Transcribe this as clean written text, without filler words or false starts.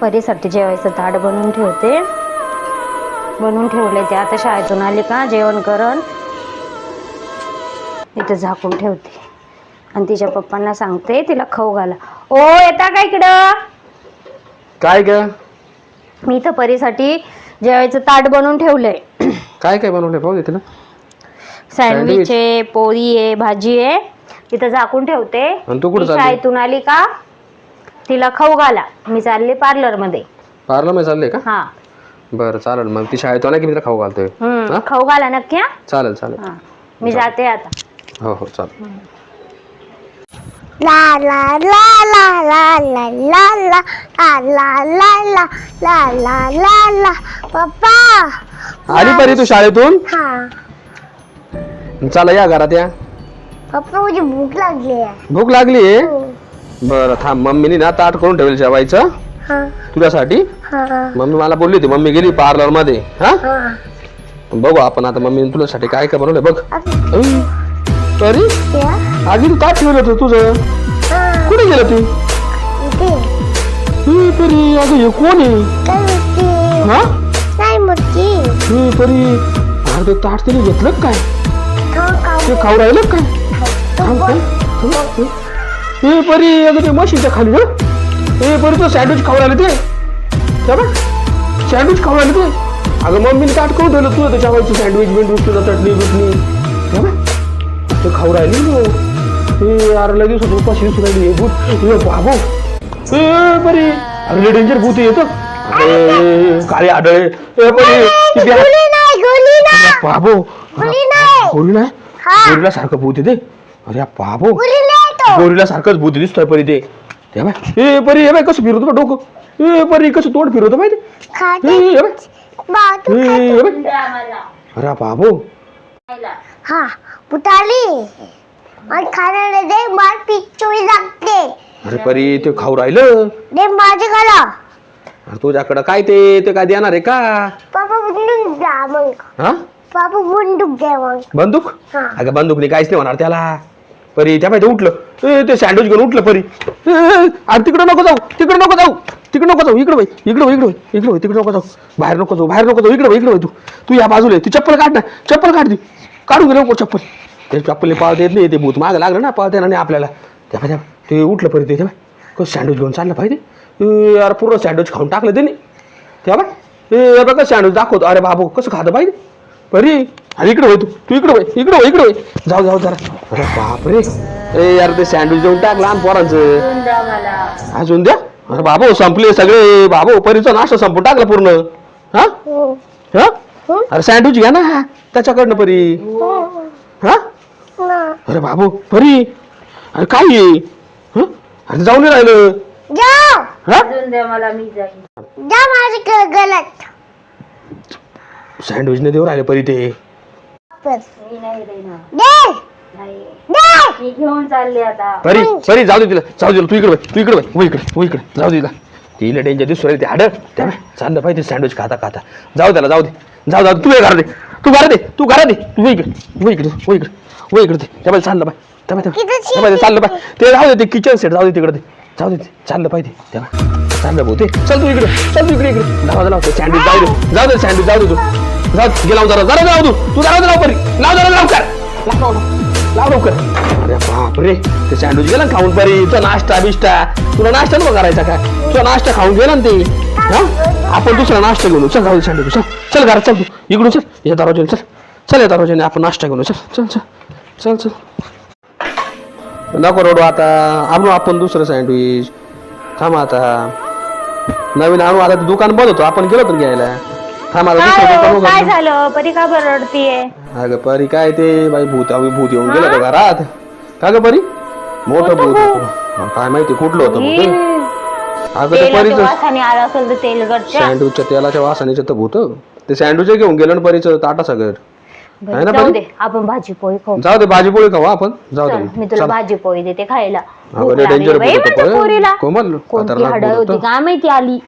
परीसाठी जेवायचं ताट बनवून ठेवते. बनवून ठेवले ते आता शाळेतून आली का जेवण करण इथं झाकून ठेवते आणि तिच्या पप्पांना सांगते तिला खाऊ घाला. ओ येता का इकडं? काय ग? मी इथं परीसाठी जेवायचं ताट बनवून ठेवलंय. काय काय बनवलंय पाहू दे तिला. सँडविच आहे, पोळी आहे, भाजी आहे. तिथं झाकून ठेवते. आणि तू कुठं ती चालली? शाळेतून आली का तिला खाऊ घाला. मी चालले पार्लर मध्ये. पार्लर मध्ये चालले का? हा बरं चालेल. मग ती शाळेत आला की मी तिला खाऊ घालतोय. हा? खाऊ घाला नक्की. हा चालेल चालेल. हा. मी जाते आता. हो हो चालेल. La la la la la la la la la la la la la la la पप्पा आली परी तू शाळेतून? हाँ चला या घरात या. पप्पा मुझे भूख लगी है. भूक लागली? बरं थांब. मम्मीने ना ताट करून ठेवलं जेवायचं हाँ तुझ्यासाठी. हाँ मम्मी मला बोलली होती. मम्मी गेली पार्लर मध्ये. हा हाँ बघू आपण आता मम्मीने तुझ्यासाठी काय काय बनवलंय बघ. परी क्या आधी तू ताट ठेवलं होतं तुझं. हाँ कुठे गेलं तू? इथे परी अगं हे कोण आहे? काय मुट्टी हा नाही मुट्टी परी अरे ते ताट तिने घेतलं का काय? खाऊ ते खाऊ राहिलं का काय? थांब, थांब, थांब. ए परी अगं ते मशीनच्या खाली ना. ए परी तो सँडविच खाऊ राहिले ते. सँडविच खाऊ राहिले ते. अगं मम्मीने ताट करून ठेवलं तुला त्याच्यावरचं सँडविच बिंडविच तुला चटणी बिटणी ते खाऊ राहिली ना. ए अरे लगेच उपाशी दिसू राहिली. भूत बाबू. ए परी अरे डेंजर भूत येतं. अरे काळे आढळे. ए परी गोली नाही गोली नाही बाबू. गोली नाही गोरी नाही. हाँ गोरीला सारखं भूत येते. अरे बाबू गोली नाही तो गोरीला सारखंच भूत दिसतोय परी ते. हे बाय ए परी हे बाय कसं फिरवतो बा डोकं. ए परी कसं तोंड फिरवतो माहिती. खाते हे बाय बात हे बाय. अरे बाबू हाँ पुताली और खाना दे मार पिचोई लागते अरे परी ते खाऊ राहिलं. दे माझे खाला अरे तुझ्याकडं काय ते ते काय देणार आहे का? पापा बंदूक द्या मग हा पापा बंदूक द्या मग बंदूक. हा अगं बंदूकने काहीच नाही होणार त्याला. परी त्या पाहिजे उठलं. ए ते सँडविच घेऊन उठलं परी. अरे तिकडं नको जाऊ तिकडं नको जाऊ तिकडं नको जाऊ. इकडं इकडं तिकडं नको जाऊ. बाहेर नको जाऊ इकडं तू तू या बाजूला आहे. ती चप्पल काढ ना. चप्पल काढ ती. काढून गेलो चप्पल. ते चप्पलने पाळता येत नाही. ते भूत मागं लागलं ना पाळता येणार नाही आपल्याला. त्या पाहिजे ते उठलं परी ते कसं सँडविच घेऊन चाललं पाहिजे. यार पूर्ण सँडविच खाऊन टाकलं त्याने. त्या बाय बघा सँडविच दाखवतो. अरे बाबू कसं खातं पाहिजे परी. अरे इकडं होय तू इकडं होय. जाऊ जरा. अरे बापरे. ए यार ते सँडविच देऊन टाक लहान पोरांचं. अजून द्या. अरे बाबू संपले सगळे. बाबू परीचा नाश्ता संपून टाकला पूर्ण. हा हा अरे सँडविच घ्या ना त्याच्याकडनं परी. हा अरे बाबू परी अरे काय आहे? अरे जाऊन नाही राहिलं. जाओ हा जा माझे गलत सँडविच नाही देऊ राहिले परी ते. दे मी घेऊन चालले आता. परी जाऊ दे तिला. तू इकडे जाऊ दे तिला. तिला डेंजर दिसू राहील ते हाड. त्या चाललं पाहिजे सँडविच खाता जाऊ त्याला जाऊ दे. तू घरा दे. तू इकडे त्या चाललं पाहिजे. चाललं पाहिजे ते जाऊ दे. ते किचन सेट जाऊ दे तिकडे. चाललं पाहिजे त्याला. चाललं भाऊ ते. चल तू इकडे लाव ते सँडविच जाऊ दे सँडविच जाऊ दे तू. लाव जरा जाऊ तू जरा लाव परी. लाव लवकर. अरे बापरे ते सँडविच गेला खाऊन परी. तुझा नाश्ता बिष्टा तुला नाश्ता नको करायचा काय. तुझा नाश्ता खाऊन गेला ना ते. हा आपण दुसरा नाश्ता घेऊन चल. जाऊ सँडविच चल घरात चल. तू इकडून चल. या दरवाजाने चल या दरवाजाने आपण नाश्ता घेऊन चल. नको रडू आता. आणू आपण दुसरं सँडविच. थांब आता नवीन आणू. आता दुकान बंद होतो आपण गेलो तर घ्यायला. थांब आता दुसरं काय दुकान. झालं परी का बरं रडतीये? अगं परी काय ते बाई भूत येऊन गेलं होतं घरात. का ग परी? मोठं भूत काय माहिती कुठलं होतं भूत. अगं ते परीचं वासाने आलं असेल तर तेलगटच्या. सँडविचच्या तेलाच्या वासानेच तर भूत. ते सँडविच घेऊन गेलं ना परीचं ताटा सगळं. आहे ना जाऊ परी? दे आपण भाजी पोळी खाऊ. जाऊ दे भाजीपोळी खाऊ आपण. जाऊ चल, दे मी तुला भाजी पोळी देते खायला. भूक डेंजर लागली बाई माझ्या पोरीला. कोमल कोणती खतरनाक हाडं भूत होती होतं. काय माहिती आली.